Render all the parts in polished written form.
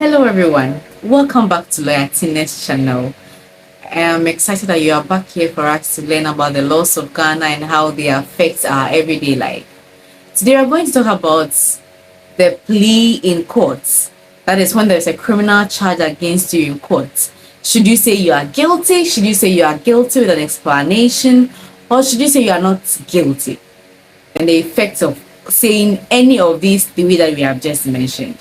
Hello everyone, welcome back to Lawyer Tina's channel. I am excited that you are back here for us to learn about the laws of Ghana and how they affect our everyday life. Today we are going to talk about the plea in court. That is when there is a criminal charge against you in court. Should you say you are guilty? Should you say you are guilty with an explanation? Or should you say you are not guilty? And the effects of saying any of these three that we have just mentioned.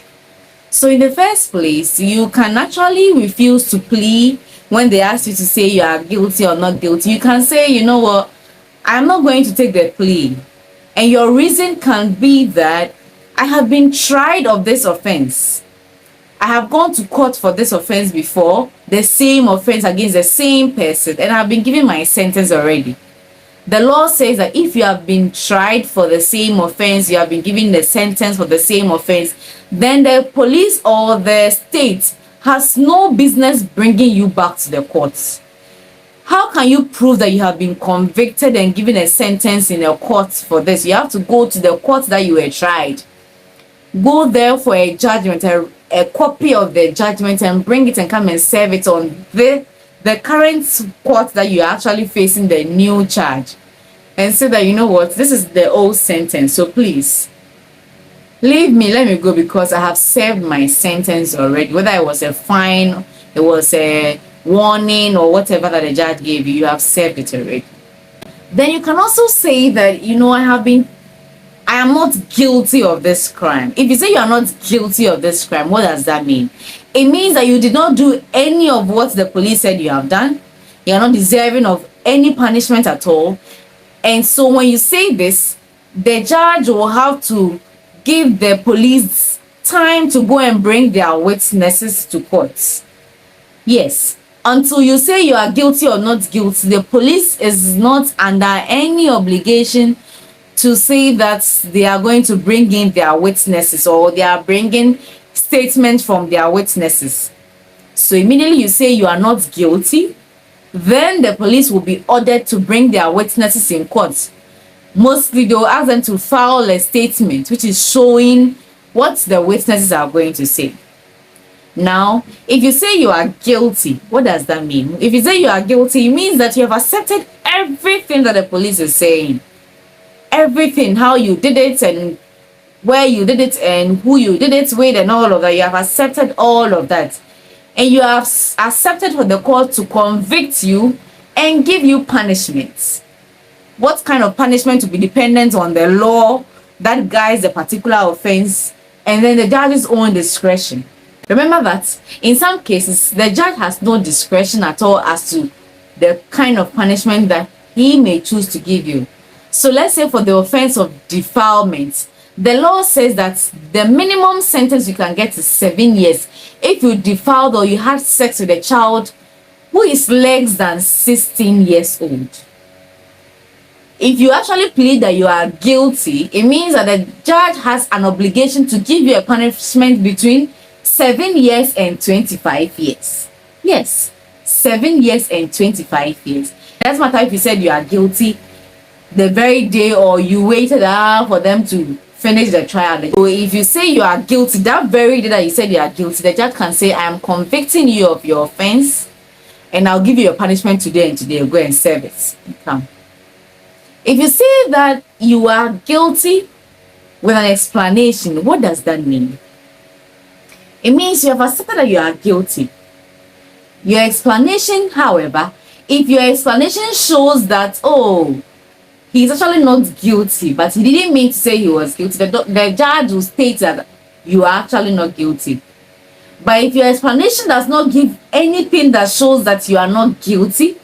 So in the first place, you can actually refuse to plea when they ask you to say you are guilty or not guilty. You can say, you know what, I'm not going to take the plea. And your reason can be that I have been tried of this offense. I have gone to court for this offense before, the same offense against the same person, and I've been given my sentence already. The law says that if you have been tried for the same offense, you have been given the sentence for the same offense, then the police or the state has no business bringing you back to the courts. How can you prove that you have been convicted and given a sentence in a court for this? You have to go to the court that you were tried. Go there for a judgment, a copy of the judgment, and bring it and come and serve it on the current court that you are actually facing the new charge, and say that, you know what, this is the old sentence, so please leave me, let me go, because I have served my sentence already. Whether it was a fine, it was a warning, or whatever that the judge gave you, you have served it already. Then you can also say that, you know, I am not guilty of this crime. If you say you are not guilty of this crime, what does that mean? It means that you did not do any of what the police said you have done. You are not deserving of any punishment at all. And so when you say this, the judge will have to give the police time to go and bring their witnesses to court. Yes, until you say you are guilty or not guilty, the police is not under any obligation to say that they are going to bring in their witnesses, or they are bringing statements from their witnesses. So immediately you say you are not guilty, then the police will be ordered to bring their witnesses in court. Mostly they will ask them to file a statement which is showing what the witnesses are going to say. Now, if you say you are guilty, what does that mean? If you say you are guilty, it means that you have accepted everything that the police is saying. Everything, how you did it and where you did it and who you did it with and all of that. You have accepted all of that. And you have accepted for the court to convict you and give you punishments. What kind of punishment will be dependent on the law that guides the particular offense, and then the judge's own discretion. Remember that in some cases, the judge has no discretion at all as to the kind of punishment that he may choose to give you. So let's say for the offense of defilement, the law says that the minimum sentence you can get is 7 years if you defiled or you had sex with a child who is less than 16 years old. If you actually plead that you are guilty, it means that the judge has an obligation to give you a punishment between 7 years and 25 years. Yes, 7 years and 25 years. It doesn't matter if you said you are guilty the very day or you waited for them to finish the trial. So if you say you are guilty, that very day that you said you are guilty, the judge can say, I am convicting you of your offense and I'll give you a punishment today and today. Go and serve it. Come. If you say that you are guilty with an explanation, what does that mean? It means you have accepted that you are guilty. Your explanation, however, if your explanation shows that, oh, he's actually not guilty, but he didn't mean to say he was guilty, the judge will state that you are actually not guilty. But if your explanation does not give anything that shows that you are not guilty,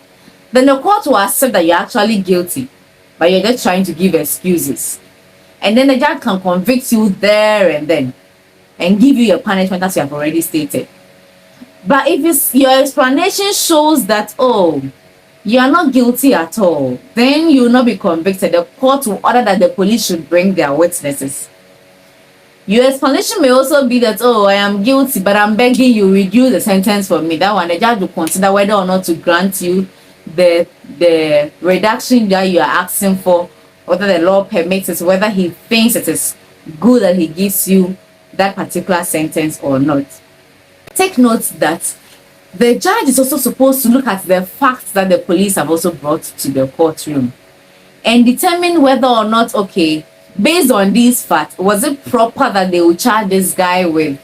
then the court will accept that you're actually guilty, but you're just trying to give excuses. And then the judge can convict you there and then and give you your punishment as you have already stated. But if your explanation shows that, oh, you are not guilty at all, then you will not be convicted. The court will order that the police should bring their witnesses. Your explanation may also be that, oh, I am guilty, but I'm begging you, reduce the sentence for me. That one, the judge will consider whether or not to grant you the reduction that you are asking for, whether the law permits it, whether he thinks it is good that he gives you that particular sentence or not. Take note that the judge is also supposed to look at the facts that the police have also brought to the courtroom and determine whether or not, okay, based on these facts, was it proper that they would charge this guy with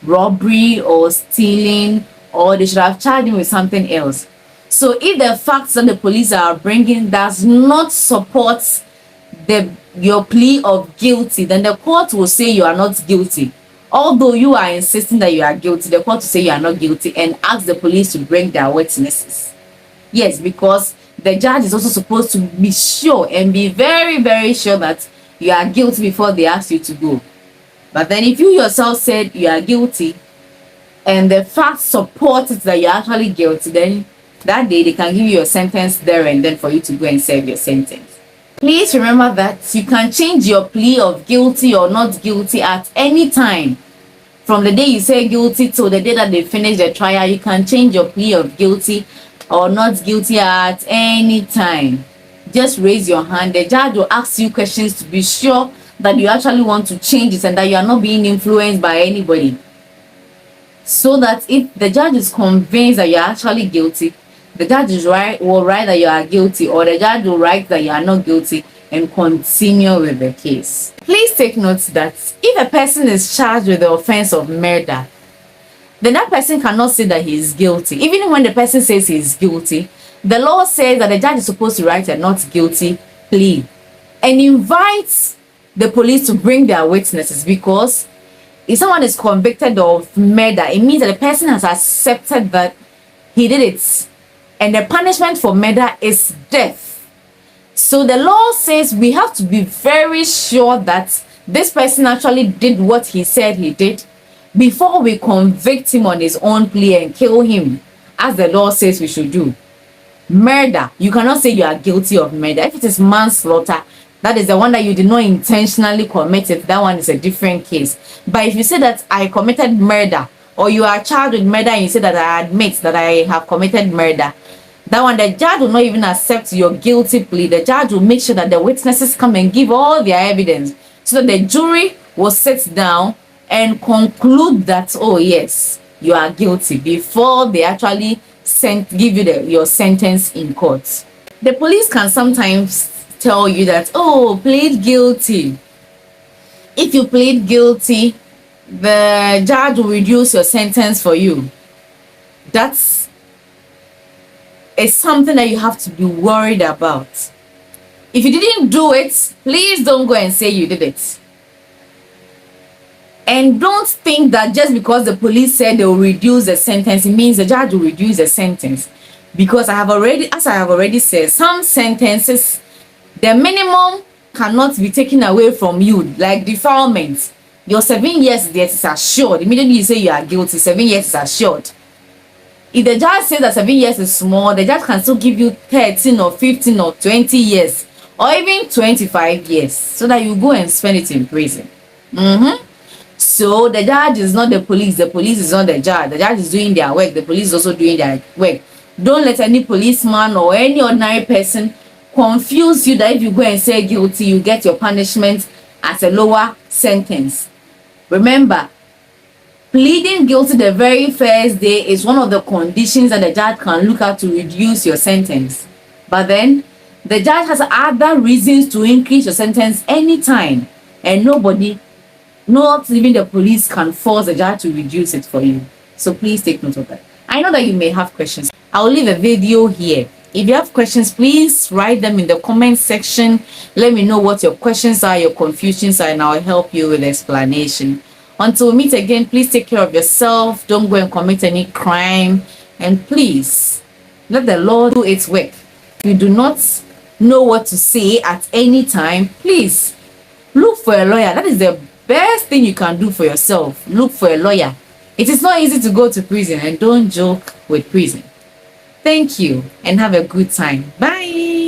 robbery or stealing, or they should have charged him with something else. So if the facts that the police are bringing does not support your plea of guilty, then the court will say you are not guilty. Although you are insisting that you are guilty, the court will say you are not guilty and ask the police to bring their witnesses. Yes, because the judge is also supposed to be sure and be very, very sure that you are guilty before they ask you to go. But then if you yourself said you are guilty and the facts support it that you're actually guilty, then that day they can give you your sentence there and then for you to go and serve your sentence. Please remember that you can change your plea of guilty or not guilty at any time. From the day you say guilty till the day that they finish the trial, you can change your plea of guilty or not guilty at any time. Just raise your hand. The judge will ask you questions to be sure that you actually want to change it and that you are not being influenced by anybody. So that if the judge is convinced that you are actually guilty, the judge will write that you are guilty, or the judge will write that you are not guilty and continue with the case. Please take note that if a person is charged with the offense of murder, then that person cannot say that he is guilty. Even when the person says he is guilty, the law says that the judge is supposed to write a not guilty plea and invites the police to bring their witnesses, because if someone is convicted of murder, it means that the person has accepted that he did it, and the punishment for murder is death. So the law says we have to be very sure that this person actually did what he said he did before we convict him on his own plea and kill him, as the law says we should do. Murder, you cannot say you are guilty of murder. If it is manslaughter, that is the one that you did not intentionally commit it, that one is a different case. But if you say that I committed murder, or you are charged with murder and you say that I admit that I have committed murder, that one, the judge will not even accept your guilty plea. The judge will make sure that the witnesses come and give all their evidence, so that the jury will sit down and conclude that, oh yes, you are guilty, before they actually give you your sentence in court. The police can sometimes tell you that, oh, plead guilty. If you plead guilty, the judge will reduce your sentence for you. That's something that you have to be worried about. If you didn't do it, please don't go and say you did it. And don't think that just because the police said they will reduce the sentence, it means the judge will reduce the sentence. Because as I have already said, some sentences, the minimum cannot be taken away from you, like defilement. Your 7 years there is assured. Immediately you say you are guilty, 7 years is assured. If the judge says that 7 years is small, the judge can still give you 13 or 15 or 20 years, or even 25 years, so that you go and spend it in prison. So the judge is not the police is not the judge. The judge is doing their work, the police is also doing their work. Don't let any policeman or any ordinary person confuse you that if you go and say guilty, you get your punishment as a lower sentence. Remember, pleading guilty the very first day is one of the conditions that the judge can look at to reduce your sentence. But then the judge has other reasons to increase your sentence anytime, and nobody, not even the police, can force the judge to reduce it for you. So please take note of that. I know that you may have questions. I'll leave a video here. If you have questions, please write them in the comment section. Let me know what your questions are, your confusions are, and I'll help you with the explanation. Until we meet again, please take care of yourself. Don't go and commit any crime. And please, let the law do its work. If you do not know what to say at any time, please look for a lawyer. That is the best thing you can do for yourself. Look for a lawyer. It is not easy to go to prison, and don't joke with prison. Thank you and have a good time. Bye.